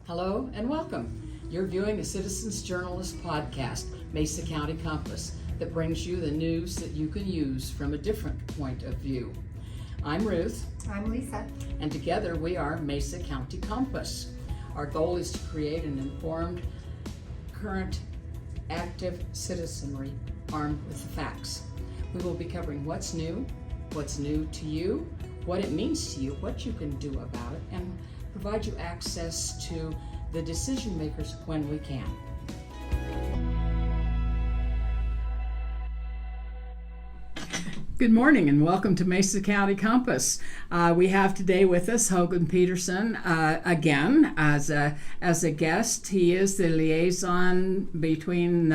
Hello and welcome. You're viewing the Citizens Journalist podcast, Mesa County Compass, that brings you the news that you can use from a different point of view. I'm Ruth. I'm Lisa. And together we are Mesa County Compass. Our goal is to create an informed, current, active citizenry armed with the facts. We will be covering what's new to you, what it means to you, what you can do about it, and provide you access to the decision makers when we can. Good morning and welcome to Mesa County Compass. We have today with us Hogan Peterson again as a guest. He is the liaison between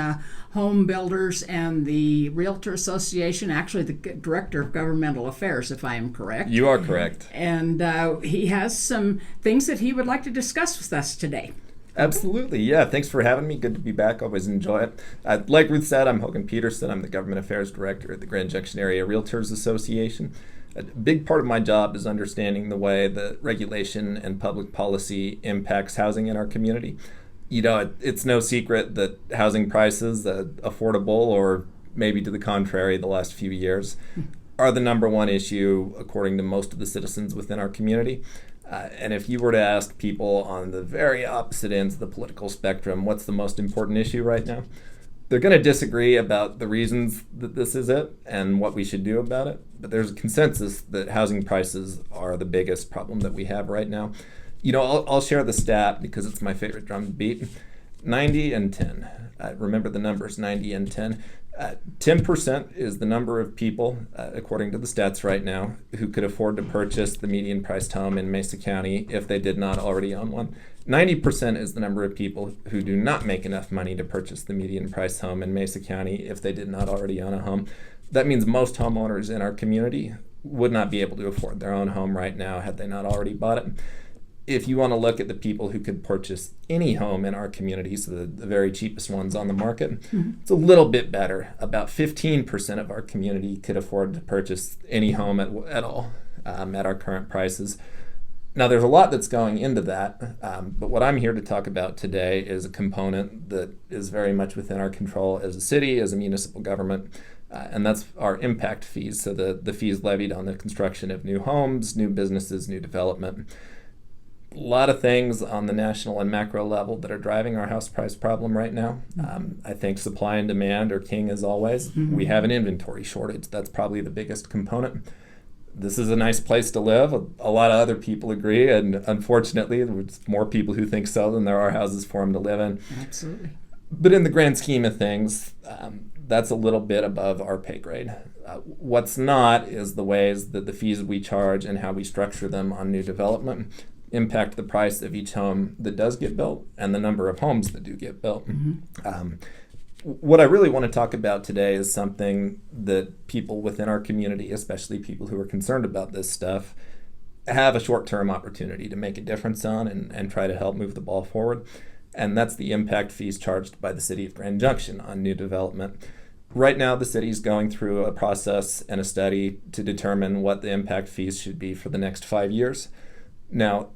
home builders and the Realtor Association, actually the Director of Governmental Affairs, if I am correct. You are correct. And he has some things that he would like to discuss with us today. Absolutely, yeah. Thanks for having me. Good to be back. Always enjoy it. Like Ruth said, I'm Hogan Peterson. I'm the Government Affairs Director at the Grand Junction Area Realtors Association. A big part of my job is understanding the way that regulation and public policy impacts housing in our community. You know, it's no secret that housing prices, affordable or maybe to the contrary the last few years, are the number one issue according to most of the citizens within our community. And if you were to ask people on the very opposite ends of the political spectrum, what's the most important issue right now? They're going to disagree about the reasons that this is it and what we should do about it. But there's a consensus that housing prices are the biggest problem that we have right now. You know, I'll share the stat because it's my favorite drum to beat. 90 and 10. Remember the numbers, 90 and 10. 10% is the number of people, according to the stats right now, who could afford to purchase the median priced home in Mesa County if they did not already own one. 90% is the number of people who do not make enough money to purchase the median priced home in Mesa County if they did not already own a home. That means most homeowners in our community would not be able to afford their own home right now had they not already bought it. If you want to look at the people who could purchase any home in our community, so the very cheapest ones on the market, it's a little bit better. About 15% of our community could afford to purchase any home at all at our current prices. Now, there's a lot that's going into that, but what I'm here to talk about today is a component that is very much within our control as a city, as a municipal government, and that's our impact fees, so the fees levied on the construction of new homes, new businesses, new development. A lot of things on the national and macro level that are driving our house price problem right now. I think supply and demand are king as always. We have an inventory shortage. That's probably the biggest component. This is a nice place to live. A lot of other people agree, and unfortunately, there's more people who think so than there are houses for them to live in. Absolutely. But in the grand scheme of things, that's a little bit above our pay grade. What's not is the ways that the fees we charge and how we structure them on new development impact the price of each home that does get built and the number of homes that do get built. What I really want to talk about today is something that people within our community, especially people who are concerned about this stuff, have a short-term opportunity to make a difference on and try to help move the ball forward. And that's the impact fees charged by the city of Grand Junction on new development. Right now, the city is going through a process and a study to determine what the impact fees should be for the next 5 years. Now,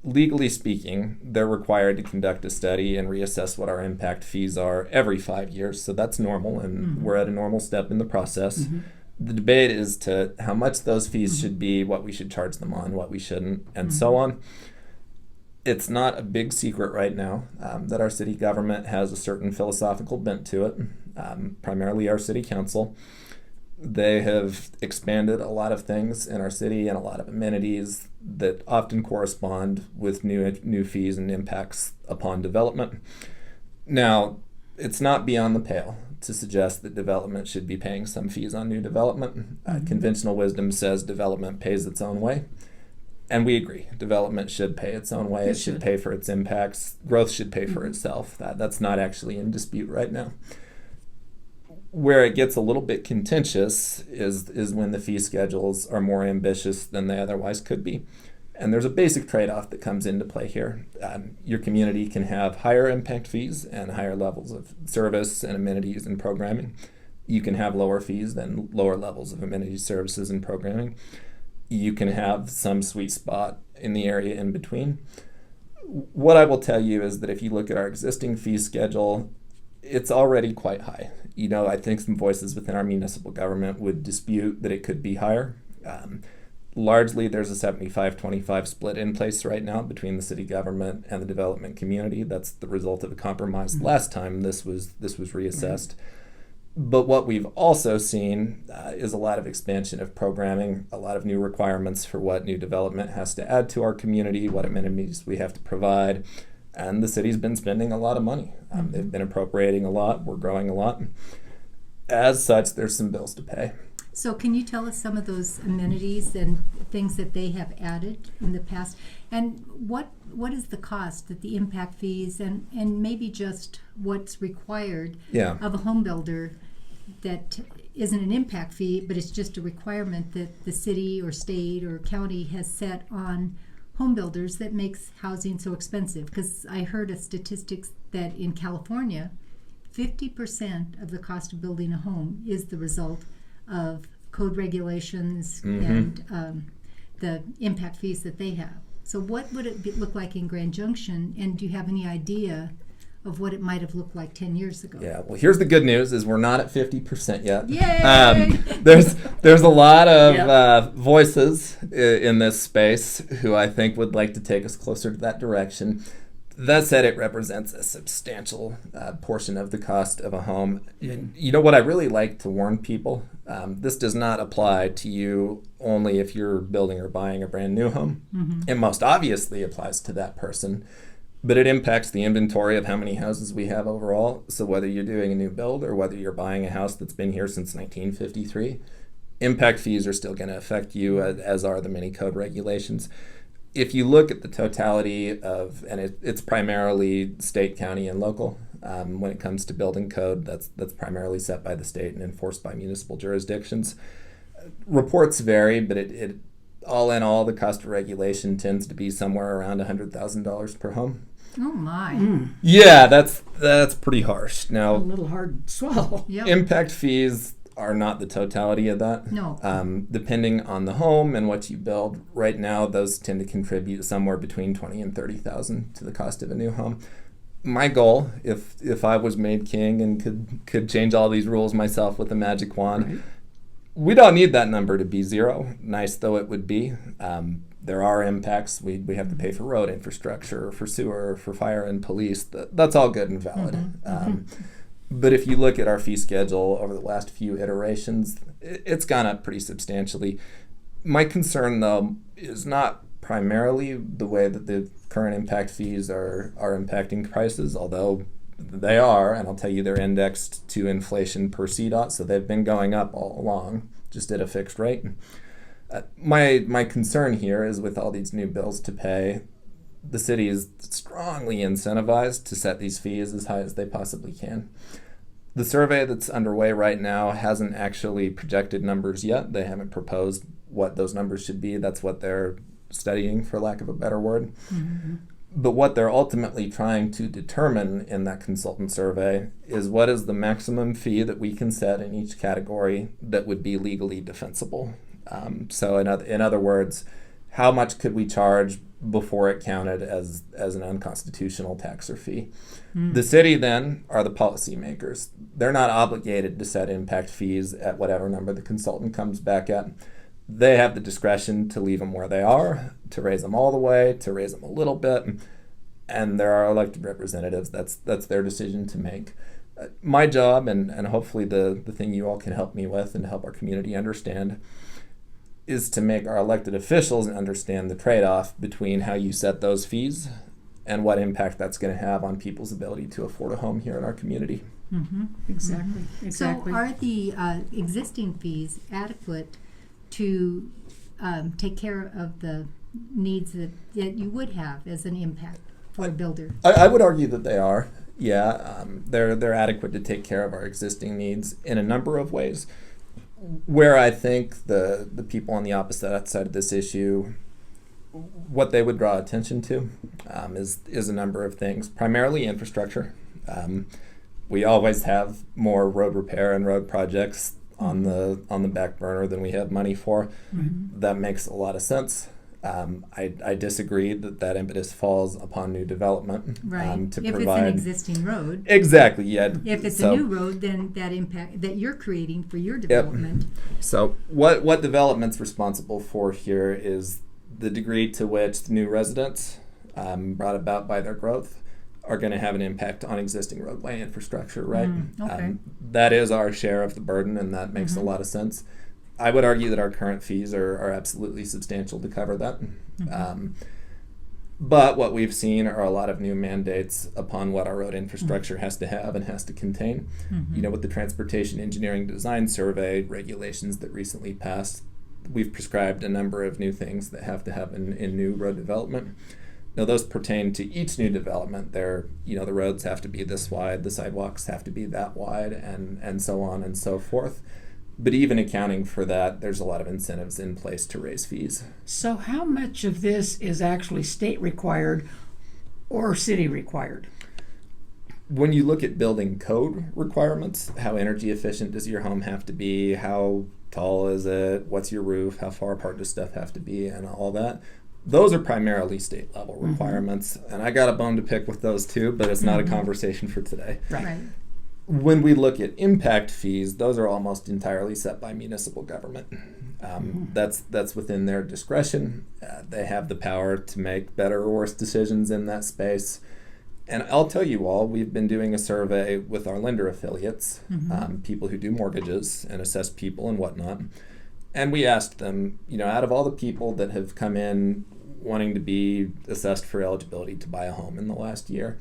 legally speaking, they're required to conduct a study and reassess what our impact fees are every 5 years. So that's normal, and we're at a normal step in the process. The debate is to how much those fees should be, what we should charge them on, what we shouldn't, and so on. It's not a big secret right now that our city government has a certain philosophical bent to it, primarily our city council. They have expanded a lot of things in our city and a lot of amenities that often correspond with new fees and impacts upon development. Now, it's not beyond the pale to suggest that development should be paying some fees on new development. Conventional wisdom says development pays its own way. And we agree. Development should pay its own way. It should pay for its impacts. Growth should pay for itself. That's not actually in dispute right now. Where it gets a little bit contentious is when the fee schedules are more ambitious than they otherwise could be. And there's a basic trade-off that comes into play here. Your community can have higher impact fees and higher levels of service and amenities and programming. You can have lower fees than lower levels of amenities, services, and programming. You can have some sweet spot in the area in between. What I will tell you is that if you look at our existing fee schedule, it's already quite high. I think some voices within our municipal government would dispute that it could be higher. Largely, there's a 75-25 split in place right now between the city government and the development community. That's the result of a compromise last time this was reassessed. But what we've also seen is a lot of expansion of programming, a lot of new requirements for what new development has to add to our community, what amenities we have to provide. And the city's been spending a lot of money. They've been appropriating a lot. We're growing a lot. As such, there's some bills to pay. So can you tell us some of those amenities and things that they have added in the past? And what is the cost that the impact fees and maybe just what's required of a home builder that isn't an impact fee, but it's just a requirement that the city or state or county has set on home builders that makes housing so expensive? Because I heard a statistics that in California, 50% of the cost of building a home is the result of code regulations and the impact fees that they have. So what would it look like in Grand Junction, and do you have any idea of what it might have looked like 10 years ago? Yeah, well, here's the good news is we're not at 50% yet. Yay! There's a lot of voices in this space who I think would like to take us closer to that direction. That said, it represents a substantial portion of the cost of a home. And what I really like to warn people, this does not apply to you only if you're building or buying a brand new home. It most obviously applies to that person, but it impacts the inventory of how many houses we have overall. So whether you're doing a new build or whether you're buying a house that's been here since 1953, impact fees are still going to affect you, as are the many code regulations. If you look at the totality of, and it's primarily state, county, and local, when it comes to building code, that's primarily set by the state and enforced by municipal jurisdictions. Reports vary, but it all in all, the cost of regulation tends to be somewhere around $100,000 per home. Oh my! Yeah, that's pretty harsh. Now, A little hard to swallow. Yep. impact fees are not the totality of that. No. Depending on the home and what you build, right now those tend to contribute somewhere between $20,000 and $30,000 to the cost of a new home. My goal, if I was made king and could change all these rules myself with a magic wand, we don't need that number to be zero. Nice though it would be. There are impacts. We have to pay for road infrastructure, for sewer, for fire and police. That's all good and valid. But if you look at our fee schedule over the last few iterations, it's gone up pretty substantially. My concern, though, is not primarily the way that the current impact fees are impacting prices, although they are, and I'll tell you they're indexed to inflation per CDOT, so they've been going up all along, just at a fixed rate. My concern here is with all these new bills to pay, the city is strongly incentivized to set these fees as high as they possibly can. The survey that's underway right now hasn't actually projected numbers yet. They haven't proposed what those numbers should be. That's what they're studying, for lack of a better word. But what they're ultimately trying to determine in that consultant survey is what is the maximum fee that we can set in each category that would be legally defensible. So in other words, how much could we charge before it counted as an unconstitutional tax or fee? The city then are the policymakers. They're not obligated to set impact fees at whatever number the consultant comes back at. They have the discretion to leave them where they are, to raise them all the way, to raise them a little bit, and there are elected representatives. That's their decision to make. My job, and hopefully the thing you all can help me with and help our community understand, is to make our elected officials understand the trade-off between how you set those fees and what impact that's going to have on people's ability to afford a home here in our community. Exactly. So are the existing fees adequate to take care of the needs that you would have as an impact for a builder? I would argue that they are. Yeah, they're adequate to take care of our existing needs in a number of ways. Where I think the people on the opposite side of this issue, what they would draw attention to is a number of things, primarily infrastructure. We always have more road repair and road projects on the back burner than we have money for. That makes a lot of sense. I disagree that impetus falls upon new development Right. to If provide. it's an existing road. Exactly, yeah. If it's So- a new road, then that impact that you're creating for your development. So what development's responsible for here is the degree to which the new residents brought about by their growth are going to have an impact on existing roadway infrastructure, right? Okay. That is our share of the burden, and that makes a lot of sense. I would argue that our current fees are absolutely substantial to cover that. But what we've seen are a lot of new mandates upon what our road infrastructure has to have and has to contain. You know, with the Transportation Engineering Design Survey regulations that recently passed, we've prescribed a number of new things that have to happen in new road development. Now, those pertain to each new development. The roads have to be this wide, the sidewalks have to be that wide, and so on and so forth. But even accounting for that, there's a lot of incentives in place to raise fees. So how much of this is actually state required or city required? When you look at building code requirements, how energy efficient does your home have to be? How tall is it? What's your roof? How far apart does stuff have to be? And all that. Those are primarily state level requirements. And I got a bone to pick with those too, but it's not a conversation for today. Right. When we look at impact fees, those are almost entirely set by municipal government. That's within their discretion. They have the power to make better or worse decisions in that space. And I'll tell you all, we've been doing a survey with our lender affiliates, people who do mortgages and assess people and whatnot. And we asked them, out of all the people that have come in wanting to be assessed for eligibility to buy a home in the last year,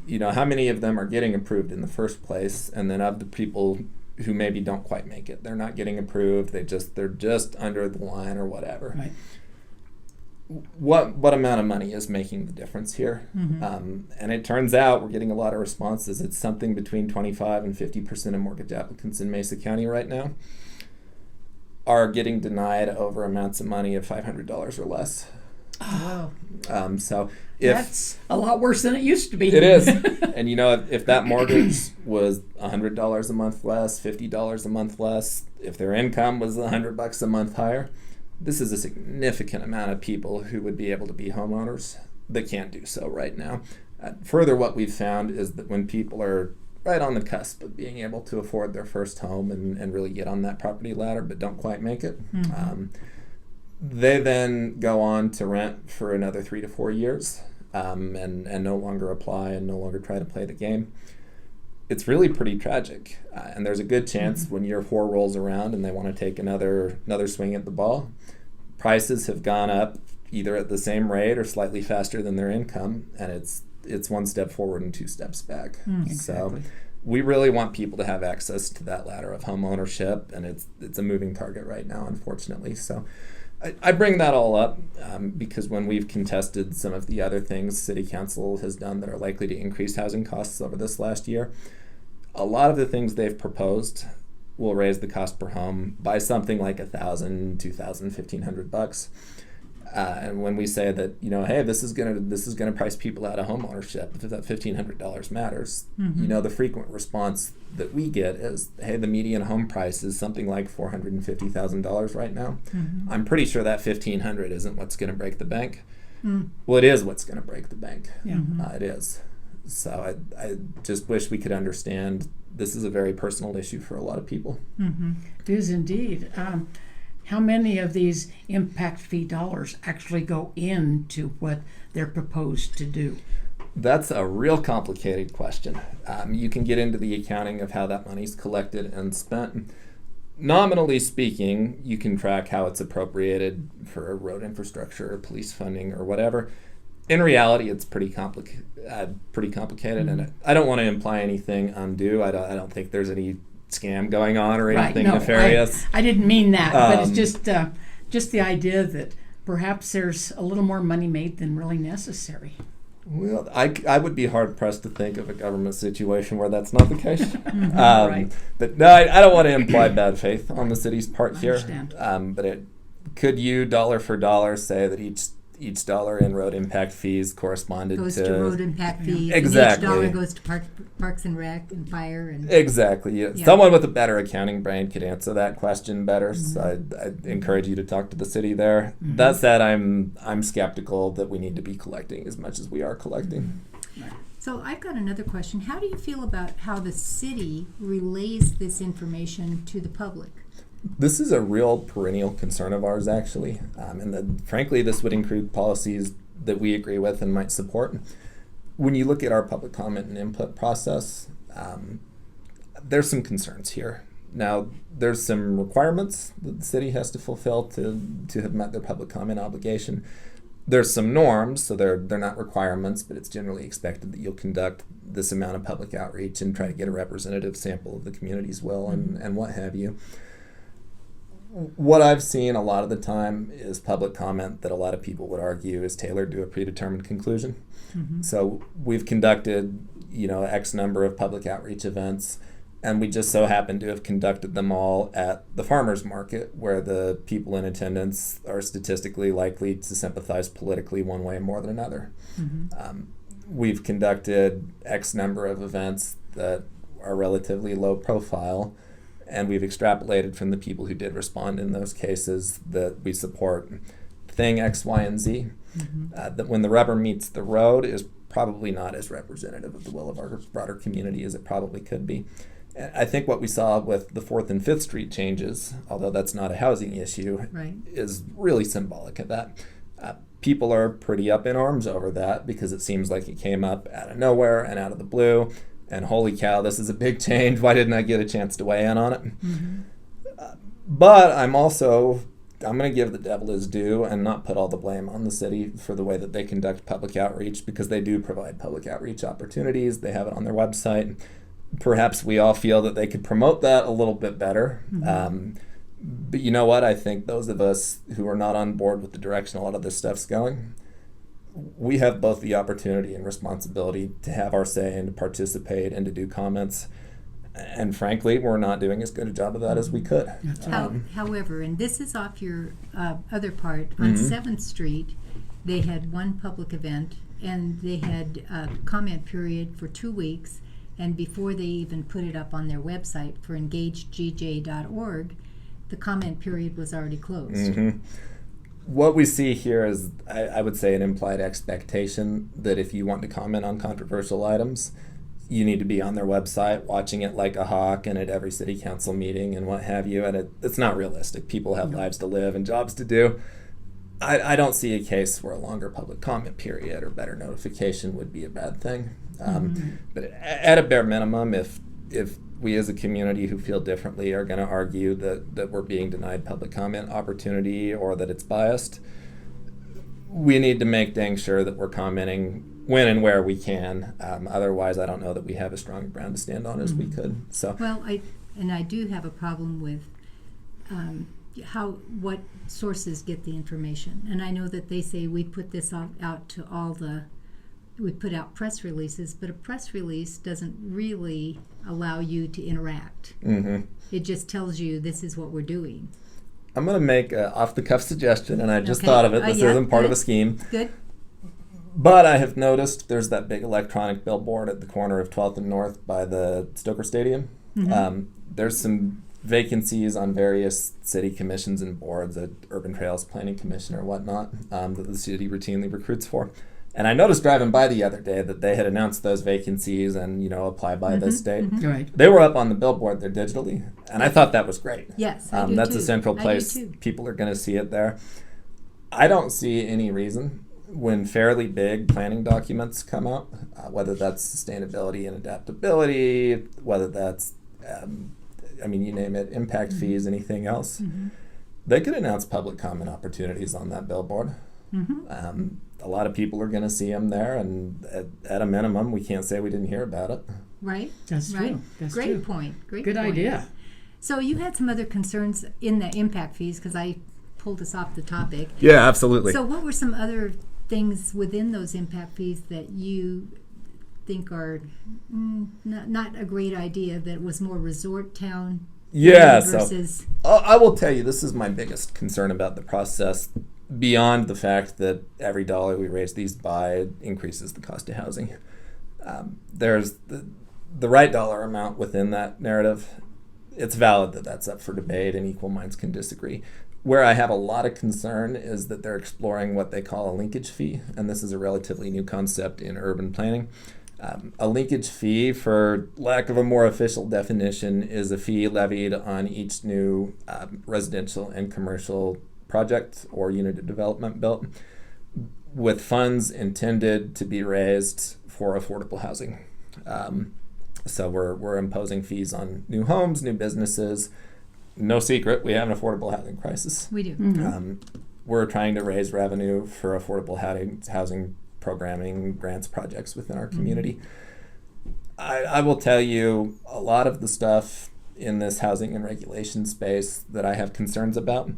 how many of them are getting approved in the first place? And then of the people who maybe don't quite make it, they're not getting approved, they're just under the line or whatever. Right. What amount of money is making the difference here? And it turns out we're getting a lot of responses. It's something between 25 and 50% of mortgage applicants in Mesa County right now are getting denied over amounts of money of $500 or less. Wow. So if That's a lot worse than it used to be. it is, and if that mortgage was $100 a month less, $50 a month less, if their income was $100 a month higher, this is a significant amount of people who would be able to be homeowners that can't do so right now. Further, what we've found is that when people are right on the cusp of being able to afford their first home and really get on that property ladder but don't quite make it, they then go on to rent for another 3 to 4 years and no longer apply and no longer try to play the game. It's really pretty tragic. And there's a good chance when year 4 rolls around and they want to take another swing at the ball, prices have gone up either at the same rate or slightly faster than their income, and it's one step forward and 2 steps back. So we really want people to have access to that ladder of home ownership, and it's a moving target right now, unfortunately. So I bring that all up because when we've contested some of the other things City Council has done that are likely to increase housing costs over this last year, a lot of the things they've proposed will raise the cost per home by something like $1,000, $2,000, $1,500. And when we say that, hey, this is gonna price people out of home ownership, if that $1,500 matters, the frequent response that we get is, hey, the median home price is something like $450,000 right now. I'm pretty sure that $1,500 isn't what's going to break the bank. Well, it is what's going to break the bank. It is. So I just wish we could understand this is a very personal issue for a lot of people. It is indeed. How many of these impact fee dollars actually go into what they're proposed to do? That's a real complicated question. You can get into the accounting of how that money's collected and spent. Nominally speaking, you can track how it's appropriated for road infrastructure or police funding or whatever. In reality, it's pretty complicated, and I don't want to imply anything undue. I don't think there's any scam going on or anything nefarious. I didn't mean that, but it's just the idea that perhaps there's a little more money made than really necessary. Well, I would be hard pressed to think of a government situation where that's not the case. Right. But no, I don't want to imply bad faith on the city's part here. Understand. But could you dollar for dollar say that each dollar in road impact fees corresponded Goes to road impact fees. Exactly. And each dollar goes to Parks and Rec and fire and Exactly. Yeah. Yeah. Someone with a better accounting brain could answer that question better. So I'd encourage you to talk to the city there. That said, I'm skeptical that we need to be collecting as much as we are collecting. So I've got another question. How do you feel about how the city relays this information to the public? This is a real perennial concern of ours, actually. Frankly, this would include policies that we agree with and might support. When you look at our public comment and input process, there's some concerns here. Now, there's some requirements that the city has to fulfill to have met their public comment obligation. There's some norms, so they're not requirements, but it's generally expected that you'll conduct this amount of public outreach and try to get a representative sample of the community's will and what have you. What I've seen a lot of the time is public comment that a lot of people would argue is tailored to a predetermined conclusion. So we've conducted, X number of public outreach events, and we just so happen to have conducted them all at the farmers market, where the people in attendance are statistically likely to sympathize politically one way more than another. We've conducted X number of events that are relatively low profile, and we've extrapolated from the people who did respond in those cases that we support thing X, Y, and Z. That when the rubber meets the road is probably not as representative of the will of our broader community as it probably could be. I think what we saw with the 4th and 5th Street changes, although that's not a housing issue, is really symbolic of that. People are pretty up in arms over that because it seems like it came up out of nowhere and out of the blue. And holy cow, this is a big change. Why didn't I get a chance to weigh in on it? But I'm going to give the devil his due and not put all the blame on the city for the way that they conduct public outreach, because they do provide public outreach opportunities. They have it on their website. Perhaps we all feel that they could promote that a little bit better. But you know what? I think those of us who are not on board with the direction a lot of this stuff's going, we have both the opportunity and responsibility to have our say and to participate and to do comments. And frankly, we're not doing as good a job of that as we could. However, and this is off your other part, on 7th Street, they had one public event, and they had a comment period for 2 weeks, and before they even put it up on their website for engagegj.org, the comment period was already closed. What we see here is, I would say, an implied expectation that if you want to comment on controversial items, you need to be on their website, watching it like a hawk and at every city council meeting and what have you. And it's not realistic. People have lives to live and jobs to do. I don't see a case where a longer public comment period or better notification would be a bad thing. But at a bare minimum, if we as a community who feel differently are going to argue that we're being denied public comment opportunity or that it's biased, we need to make dang sure that we're commenting when and where we can. Otherwise, I don't know that we have as strong a ground to stand on as we could. So, well, I do have a problem with what sources get the information, and I know that they say we put this out to we put out press releases, but a press release doesn't really allow you to interact. It just tells you this is what we're doing. I'm going to make an off-the-cuff suggestion, and I just thought of it. This isn't part of a scheme. Good. But I have noticed there's that big electronic billboard at the corner of 12th and North by the Stoker Stadium. There's some vacancies on various city commissions and boards, at Urban Trails Planning Commission or whatnot, that the city routinely recruits for. And I noticed driving by the other day that they had announced those vacancies and, apply by this date. They were up on the billboard there digitally, and I thought that was great. Yes, I do that's too. a central place. People are going to see it there. I don't see any reason when fairly big planning documents come out, whether that's sustainability and adaptability, whether that's, you name it, impact fees, anything else, they could announce public comment opportunities on that billboard. A lot of people are going to see them there, and at a minimum, we can't say we didn't hear about it. Right. That's right. true. That's Great true. point. Good idea. So you had some other concerns in the impact fees, because I pulled us off the topic. Yeah, absolutely. So what were some other things within those impact fees that you think are not a great idea, that was more resort town versus... so I will tell you, this is my biggest concern about the process. beyond the fact that every dollar we raise these by increases the cost of housing. There's the right dollar amount within that narrative. It's valid that that's up for debate and equal minds can disagree. Where I have a lot of concern is that they're exploring what they call a linkage fee, and this is a relatively new concept in urban planning. A linkage fee, for lack of a more official definition, is a fee levied on each new residential and commercial project or unit of development built with funds intended to be raised for affordable housing. So we're imposing fees on new homes, new businesses. No secret, we have an affordable housing crisis. We do. Mm-hmm. We're trying to raise revenue for affordable housing programming, grants, projects within our community. I will tell you, a lot of the stuff in this housing and regulation space that I have concerns about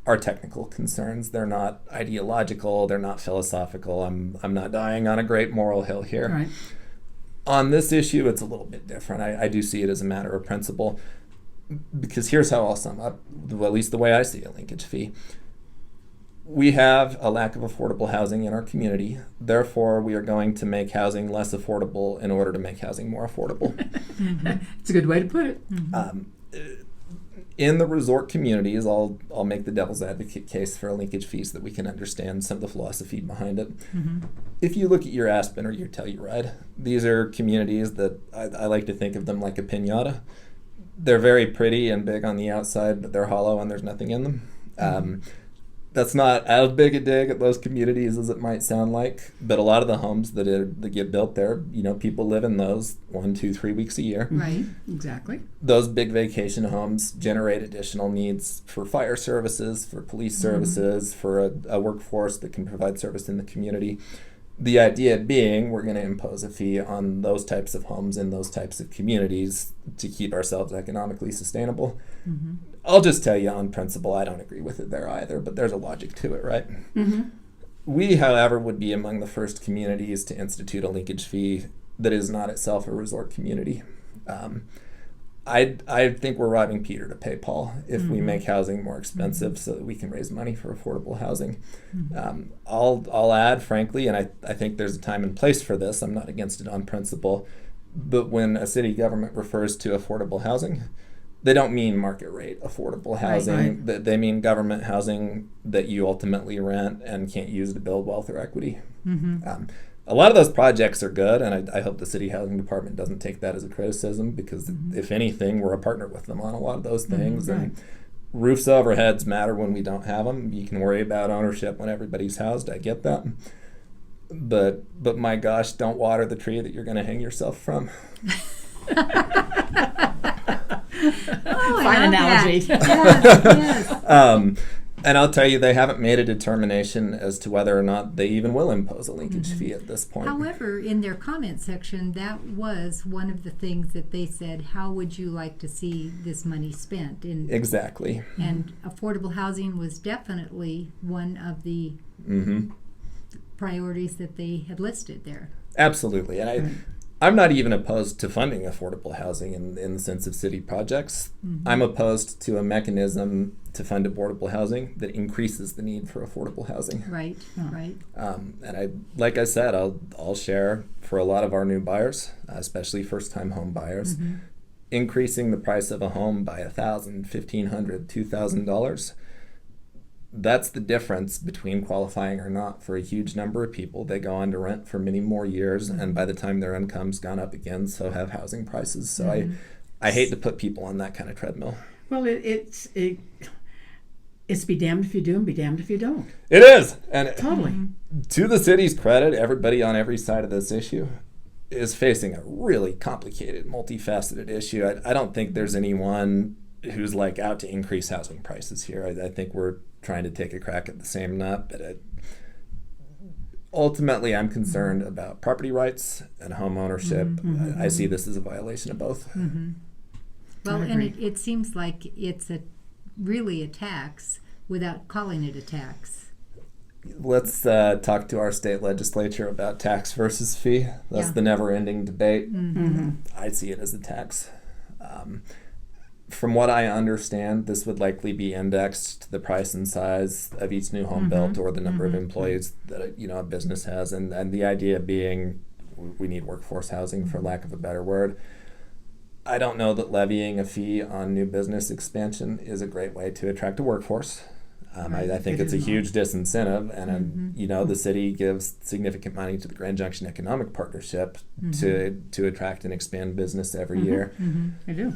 are technical concerns. They're not ideological. They're not philosophical. I'm not dying on a great moral hill here. Right. On this issue, it's a little bit different. I do see it as a matter of principle, because here's how I'll sum up, well, at least the way I see a linkage fee. We have a lack of affordable housing in our community. Therefore, we are going to make housing less affordable in order to make housing more affordable. It's a good way to put it. In the resort communities, I'll make the devil's advocate case for a linkage fee so that we can understand some of the philosophy behind it. If you look at your Aspen or your Telluride, these are communities that I like to think of them like a piñata. They're very pretty and big on the outside, but they're hollow and there's nothing in them. That's not as big a dig at those communities as it might sound like, but a lot of the homes that get built there, people live in those 1, 2, 3 weeks a year. Right, exactly. Those big vacation homes generate additional needs for fire services, for police services, for a workforce that can provide service in the community. The idea being we're going to impose a fee on those types of homes in those types of communities to keep ourselves economically sustainable. I'll just tell you on principle, I don't agree with it there either, but there's a logic to it, right? We, however, would be among the first communities to institute a linkage fee that is not itself a resort community. I think we're robbing Peter to pay Paul if we make housing more expensive so that we can raise money for affordable housing. I'll add, frankly, and I think there's a time and place for this. I'm not against it on principle. But when a city government refers to affordable housing, they don't mean market rate affordable housing. Right. They mean government housing that you ultimately rent and can't use to build wealth or equity. A lot of those projects are good, and I hope the city housing department doesn't take that as a criticism, because if anything, we're a partner with them on a lot of those things. And roofs over heads matter when we don't have them. You can worry about ownership when everybody's housed. I get that. But my gosh, don't water the tree that you're going to hang yourself from. Fine analogy. Yes. And I'll tell you, they haven't made a determination as to whether or not they even will impose a linkage fee at this point. However, in their comment section, that was one of the things that they said, how would you like to see this money spent? Exactly. And affordable housing was definitely one of the priorities that they had listed there. Absolutely. And I'm not even opposed to funding affordable housing in the sense of city projects. I'm opposed to a mechanism to fund affordable housing that increases the need for affordable housing. Right, right. And like I said, I'll share for a lot of our new buyers, especially first-time home buyers, increasing the price of a home by $1,000, $1,500, $2,000. That's the difference between qualifying or not for a huge number of people. They go on to rent for many more years, and by the time their income's gone up again, so have housing prices. So I hate to put people on that kind of treadmill. Well, it's be damned if you do and be damned if you don't. It is. And Totally. to the city's credit, everybody on every side of this issue is facing a really complicated, multifaceted issue. I don't think there's anyone who's out to increase housing prices here. I think we're trying to take a crack at the same nut, but ultimately I'm concerned about property rights and home ownership. I see this as a violation of both. Well, and it seems like it's really a tax without calling it a tax. Let's talk to our state legislature about tax versus fee. That's the never-ending debate. I see it as a tax. From what I understand, this would likely be indexed to the price and size of each new home built or the number of employees that a business has, and the idea being we need workforce housing, for lack of a better word. I don't know that levying a fee on new business expansion is a great way to attract a workforce. I think it's a huge disincentive, and the city gives significant money to the Grand Junction Economic Partnership to attract and expand business every year. I do.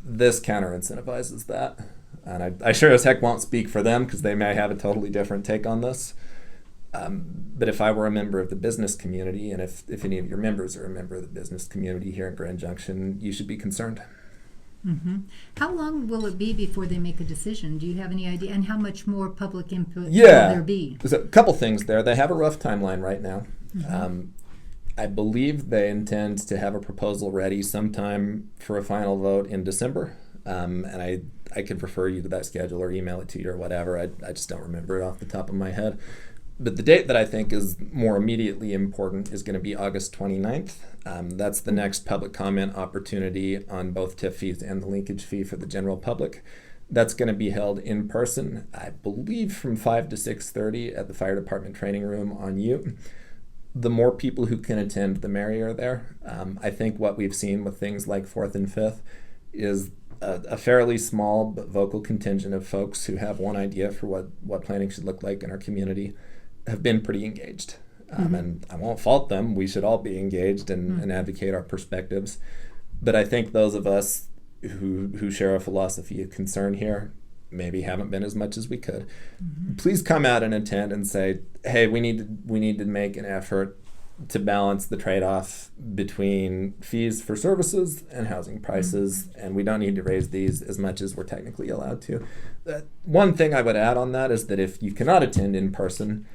This counter-incentivizes that, and I sure as heck won't speak for them because they may have a totally different take on this. But if I were a member of the business community, and if any of your members are a member of the business community here in Grand Junction, you should be concerned. How long will it be before they make a decision? Do you have any idea? And how much more public input will Yeah, there be? there's a couple things there. They have a rough timeline right now. I believe they intend to have a proposal ready sometime for a final vote in December. And I could refer you to that schedule or email it to you or whatever. I just don't remember it off the top of my head. But the date that I think is more immediately important is going to be August 29th. That's the next public comment opportunity on both TIF fees and the linkage fee for the general public. That's going to be held in person, I believe, from 5 to 6:30 at the Fire Department Training Room on Ute. The more people who can attend, the merrier there. I think what we've seen with things like 4th and 5th is a fairly small but vocal contingent of folks who have one idea for what planning should look like in our community have been pretty engaged. And I won't fault them. We should all be engaged and advocate our perspectives. But I think those of us who share a philosophy of concern here maybe haven't been as much as we could. Please come out and attend and say, hey, we need to make an effort to balance the trade-off between fees for services and housing prices, and we don't need to raise these as much as we're technically allowed to. One thing I would add on that is that if you cannot attend in person,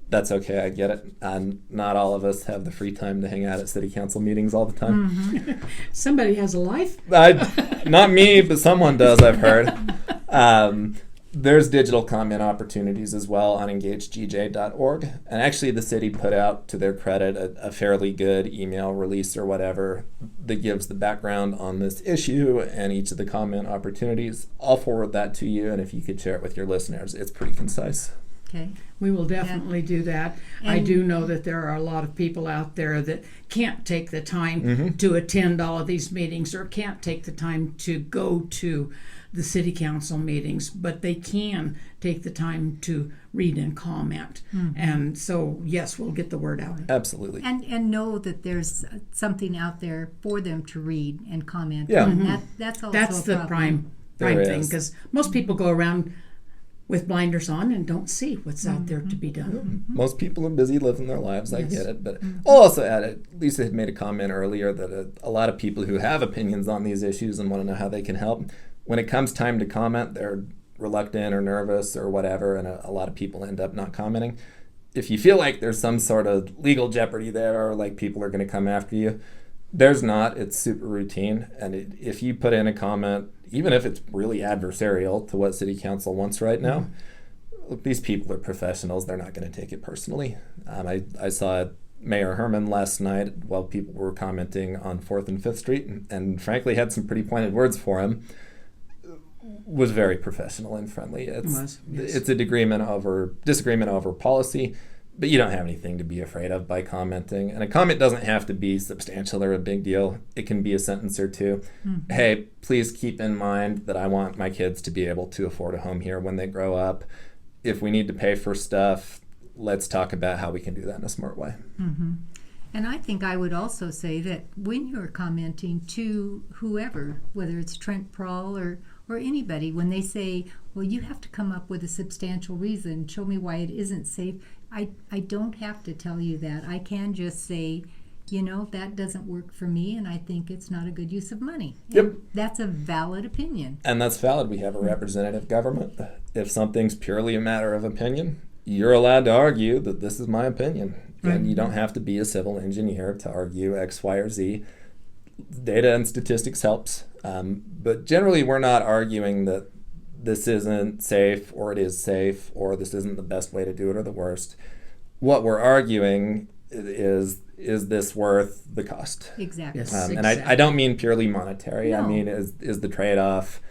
that's okay, I get it. And not all of us have the free time to hang out at city council meetings all the time. Somebody has a life. Not me, but someone does, I've heard. There's digital comment opportunities as well on engagegj.org. And actually the city put out, to their credit, a fairly good email release or whatever that gives the background on this issue and each of the comment opportunities. I'll forward that to you, and if you could share it with your listeners, it's pretty concise. Okay. We will definitely do that. I do know that there are a lot of people out there that can't take the time to attend all of these meetings or can't take the time to go to the city council meetings, but they can take the time to read and comment. And so, yes, we'll get the word out. Absolutely. And know that there's something out there for them to read and comment. Yeah. And that's also That's a the problem. prime thing, because most people go around with blinders on and don't see what's out there to be done. Most people are busy living their lives, I get it. But I'll also add it, Lisa had made a comment earlier that a lot of people who have opinions on these issues and want to know how they can help, when it comes time to comment, they're reluctant or nervous or whatever, and a lot of people end up not commenting. If you feel like there's some sort of legal jeopardy there, or like people are going to come after you, there's not. It's super routine. And if you put in a comment, even if it's really adversarial to what city council wants right now, look, these people are professionals. They're not going to take it personally. I saw Mayor Herman last night while people were commenting on 4th and 5th Street, and frankly had some pretty pointed words for him. Was very professional and friendly. It's a disagreement over policy, but you don't have anything to be afraid of by commenting. And a comment doesn't have to be substantial or a big deal. It can be a sentence or two. Hey, please keep in mind that I want my kids to be able to afford a home here when they grow up. If we need to pay for stuff, let's talk about how we can do that in a smart way. And I think I would also say that when you're commenting to whoever, whether it's Trent Prawl or anybody, when they say, well, you have to come up with a substantial reason, show me why it isn't safe, I don't have to tell you that. I can just say, that doesn't work for me, and I think it's not a good use of money. Yep. And that's a valid opinion. And that's valid. We have a representative government. If something's purely a matter of opinion, you're allowed to argue that this is my opinion. And you don't have to be a civil engineer to argue X, Y, or Z. Data and statistics helps. But generally, we're not arguing that this isn't safe or it is safe or this isn't the best way to do it or the worst. What we're arguing is this worth the cost? Exactly. Yes. And I don't mean purely monetary. I No. mean, is the trade-off,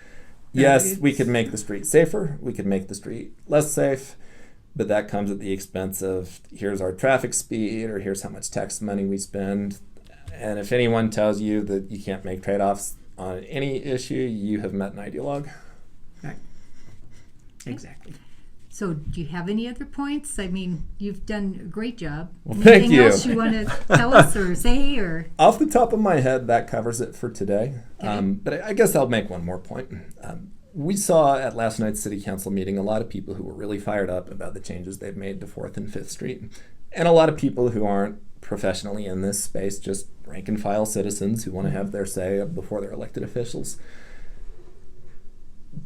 yes, we could make the street safer, we could make the street less safe, but that comes at the expense of here's our traffic speed or here's how much tax money we spend. And if anyone tells you that you can't make trade-offs on any issue, you have met an ideologue. Right. Exactly. So do you have any other points? I mean, you've done a great job. Well, Anything thank you. else you want to tell us or say? Or Off the top of my head, that covers it for today. Okay. But I guess I'll make one more point. We saw at last night's city council meeting a lot of people who were really fired up about the changes they've made to 4th and 5th Street. And a lot of people who aren't professionally in this space, just rank and file citizens who want to have their say before they're elected officials.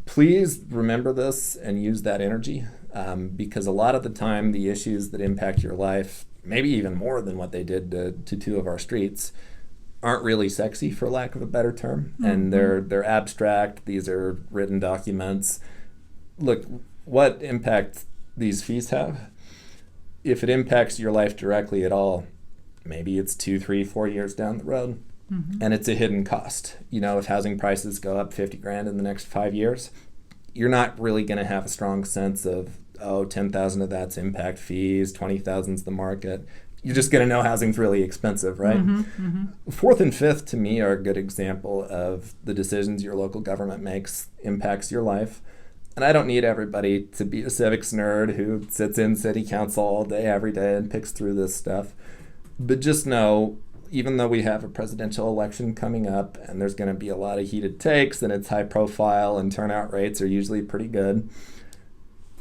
Please remember this and use that energy, because a lot of the time the issues that impact your life, maybe even more than what they did to 2 of our streets, aren't really sexy, for lack of a better term. And they're abstract. These are written documents. Look, what impact these fees have, if it impacts your life directly at all, maybe it's 2, 3, 4 years down the road. And it's a hidden cost. You know, if housing prices go up 50 grand in the next 5 years, you're not really going to have a strong sense of, 10,000 of that's impact fees, 20,000 is the market. You're just going to know housing's really expensive, right? 4th and 5th, to me, are a good example of the decisions your local government makes impacts your life. And I don't need everybody to be a civics nerd who sits in city council all day, every day, and picks through this stuff. But just know, even though we have a presidential election coming up and there's going to be a lot of heated takes and it's high profile and turnout rates are usually pretty good,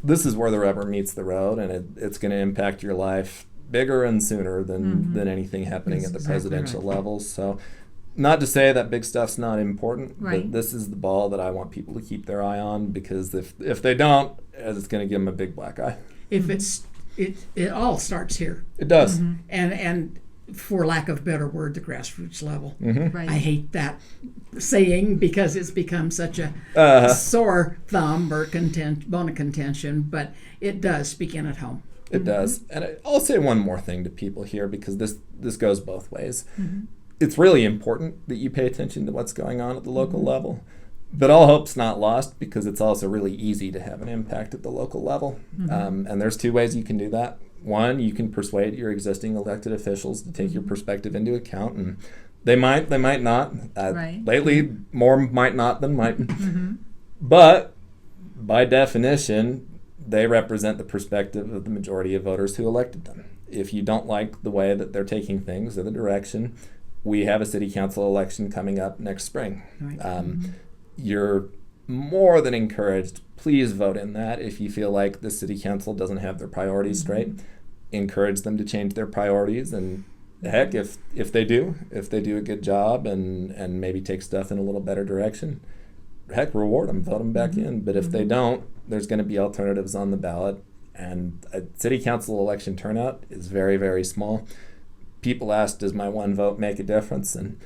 this is where the rubber meets the road, and it's going to impact your life bigger and sooner than anything happening That's at the exactly presidential right. level. So not to say that big stuff's not important, Right. but this is the ball that I want people to keep their eye on, because if they don't, it's going to give them a big black eye. If it all starts here, It does. and for lack of a better word, the grassroots level. right. I hate that saying because it's become such a sore thumb or bone of contention, but it does begin at home. It does. And I'll say one more thing to people here, because this goes both ways. It's really important that you pay attention to what's going on at the local level. But all hope's not lost, because it's also really easy to have an impact at the local level. And there's 2 ways you can do that. One, you can persuade your existing elected officials to take your perspective into account, and they might not. Right. Lately, more might not than might. But by definition, they represent the perspective of the majority of voters who elected them. If you don't like the way that they're taking things or the direction, we have a city council election coming up next spring. Right. You're more than encouraged. Please vote in that. If you feel like the city council doesn't have their priorities straight, encourage them to change their priorities. And heck, if they do a good job and maybe take stuff in a little better direction, heck, reward them, vote them back in. But if they don't, there's going to be alternatives on the ballot. And a city council election turnout is very, very small. People ask, does my one vote make a difference? And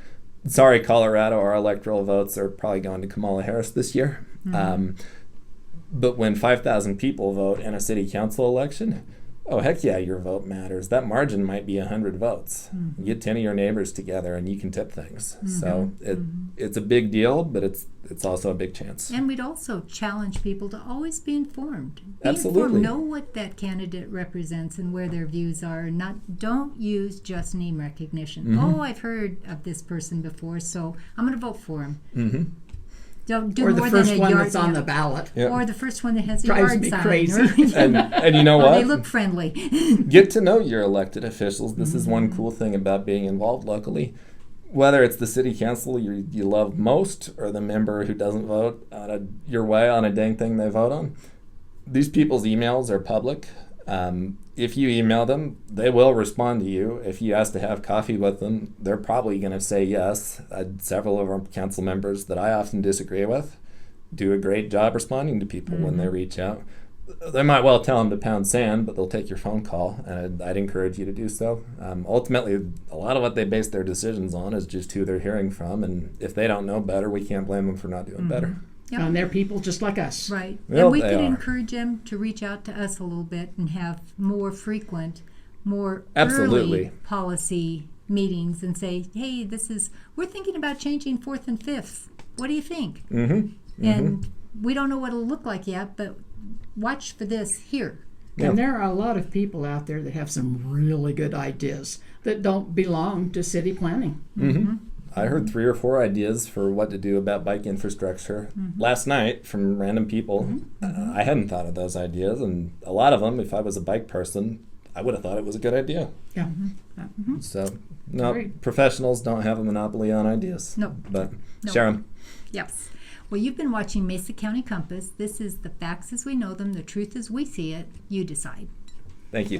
sorry, Colorado, our electoral votes are probably going to Kamala Harris this year. But when 5,000 people vote in a city council election, oh, heck yeah, your vote matters. That margin might be 100 votes. You get 10 of your neighbors together and you can tip things. So it's a big deal, but it's also a big chance. And we'd also challenge people to always be informed. Be Absolutely. informed. Know what that candidate represents and where their views are. Don't use just name recognition. Oh, I've heard of this person before, so I'm going to vote for him. Don't do Or the more first than a one yard that's on the sign. ballot. Yep. Or the first one that has a Drives yard me sign. crazy. And you know Or what? they look friendly. Get to know your elected officials. This is one cool thing about being involved locally. Whether it's the city council you love most or the member who doesn't vote your way on a dang thing they vote on, these people's emails are public. If you email them, they will respond to you. If you ask to have coffee with them, they're probably going to say yes. Several of our council members that I often disagree with do a great job responding to people when they reach out. They might well tell them to pound sand, but they'll take your phone call, and I'd encourage you to do so. Ultimately, a lot of what they base their decisions on is just who they're hearing from, and if they don't know better, we can't blame them for not doing better. Yep. And they're people just like us. Right. Well, and we they could are. encourage them to reach out to us a little bit and have more frequent more Absolutely. early policy meetings and say, hey, we're thinking about changing 4th and 5th. What do you think? Mm-hmm. And we don't know what it'll look like yet, but watch for this here. Yeah. And there are a lot of people out there that have some really good ideas that don't belong to city planning. Mm-hmm. I heard 3 or 4 ideas for what to do about bike infrastructure last night from random people. I hadn't thought of those ideas, and a lot of them, if I was a bike person, I would have thought it was a good idea. Yeah. So, no, Great. professionals don't have a monopoly on ideas. No. But No. share them. Yes. Well, you've been watching Mesa County Compass. This is the facts as we know them, the truth as we see it. You decide. Thank you.